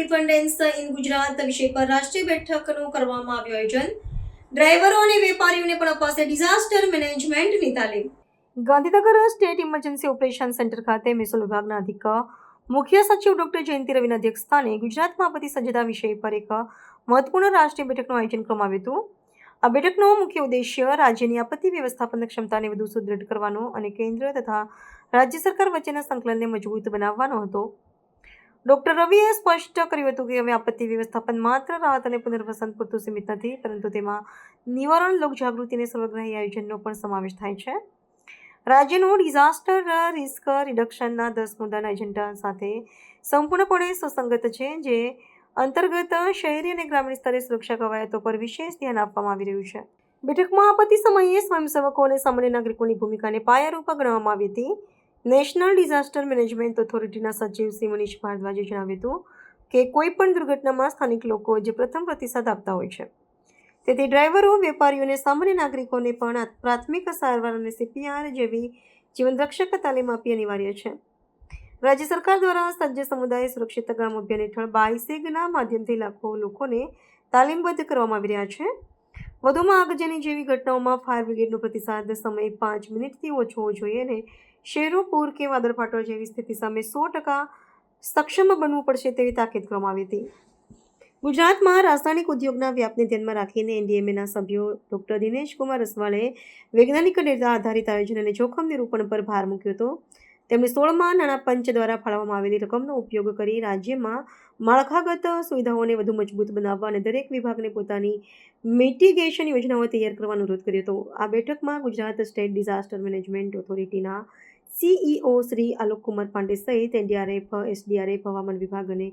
સુપરિન્ટેન્ડન્સ in Gujarat વિષય પર રાષ્ટ્રીય બેઠકનું કરવામાં આવ્યું આયોજન. ડ્રાઈવરો અને વેપારીઓને પણ અપાશે ડિઝાસ્ટર મેનેજમેન્ટની તાલીમ. Gandhinagar state emergency operation centre ખાતે મહેસૂલ વિભાગના અધિક મુખ્ય સચિવ ડોક્ટર જયંતિ રવિના અધ્યક્ષસ્થાને ગુજરાતમાં આપત્તિ સજ્જતા વિષય પર એક મહત્વપૂર્ણ રાષ્ટ્રીય બેઠકનું આયોજન કરવામાં આવ્યું હતું. આ બેઠકનો મુખ્ય ઉદ્દેશ્ય રાજ્યની આપત્તિ વ્યવસ્થાપન ક્ષમતાને વધુ સુદૃઢ કરવાનો અને કેન્દ્ર તથા રાજ્ય સરકાર વચ્ચેના સંકલનને મજબૂત બનાવવાનો હતો. ડોક્ટર રવિએ સ્પષ્ટ કર્યું હતું કે હવે આપત્તિ વ્યવસ્થાપન માત્ર રાહત અને પુનર્વસન પૂરતું સીમિત નથી, પરંતુ તેમાં નિવારણ, લોકજાગૃતિ અને સર્વગ્રાહી આયોજનનો પણ સમાવેશ થાય છે. રાજ્યનું ડિઝાસ્ટર રિસ્ક રિડક્શનના 10 મુદ્દાના એજન્ડા સાથે સંપૂર્ણપણે સુસંગત છે, જે અંતર્ગત શહેરી અને ગ્રામીણ સ્તરે સુરક્ષા કવાયતો પર વિશેષ ધ્યાન આપવામાં આવી રહ્યું છે. બેઠકમાં આપત્તિ સમયે સ્વયંસેવકો અને સામાન્ય નાગરિકોની ભૂમિકાને પાયારૂપ ગણવામાં આવી હતી. નેશનલ ડિઝાસ્ટર મેનેજમેન્ટ ઓથોરિટીના સચિવ શ્રી મનીષ ભારદ્વાજે જણાવ્યું હતું કે કોઈ પણ દુર્ઘટનામાં સ્થાનિક લોકો જે પ્રથમ પ્રતિસાદ આપતા હોય છે, તેથી ડ્રાઈવરો, વેપારીઓ અને સામાન્ય નાગરિકોને પણ પ્રાથમિક સારવાર અને CPR જેવી જીવનરક્ષક તાલીમ આપવી અનિવાર્ય છે. રાજ્ય સરકાર દ્વારા સજ્જ સમુદાય સુરક્ષિત ગ્રામ અભિયાન હેઠળ બાયસેગના માધ્યમથી લાખો લોકોને તાલીમબદ્ધ કરવામાં આવી રહ્યા છે. વધુમાં આગજની જેવી ઘટનાઓમાં ફાયર બ્રિગેડનો પ્રતિસાદ સમય 5 મિનિટથી ઓછો હોવો જોઈએ અને શહેરો, પૂર કે વાદળફાટો જેવી સ્થિતિ સામે 100% સક્ષમ બનવું પડશે તેવી તાકીદ કરવામાં આવી હતી. ગુજરાતમાં રાસાયણિક ઉદ્યોગના વ્યાપને ધ્યાનમાં રાખીને NDMAના સભ્યો ડોક્ટર દિનેશ કુમાર અસવાલે વૈજ્ઞાનિક ડેટા આધારિત આયોજન અને જોખમ નિરૂપણ પર ભાર મૂક્યો હતો. તેમણે 16મા નાણાં પંચ દ્વારા ફાળવવામાં આવેલી રકમનો ઉપયોગ કરી રાજ્યમાં માળખાગત સુવિધાઓને વધુ મજબૂત બનાવવા અને દરેક વિભાગને પોતાની મિટિગેશન યોજનાઓ તૈયાર કરવાનો અનુરોધ કર્યો હતો. આ બેઠકમાં ગુજરાત સ્ટેટ ડિઝાસ્ટર મેનેજમેન્ટ ઓથોરિટીના CEO શ્રી આલોક કુમાર પાંડે સહિત NDRF, SDRF, હવામાન વિભાગ અને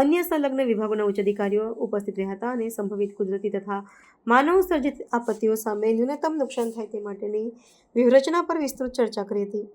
અન્ય સંલગ્ન વિભાગોના ઉચ્ચ અધિકારીઓ ઉપસ્થિત રહ્યા હતા અને સંભવિત કુદરતી તથા માનવ સર્જિત આપત્તિઓ સામે ન્યૂનતમ નુકસાન થાય તે માટેની વ્યૂહરચના પર વિસ્તૃત ચર્ચા કરી હતી.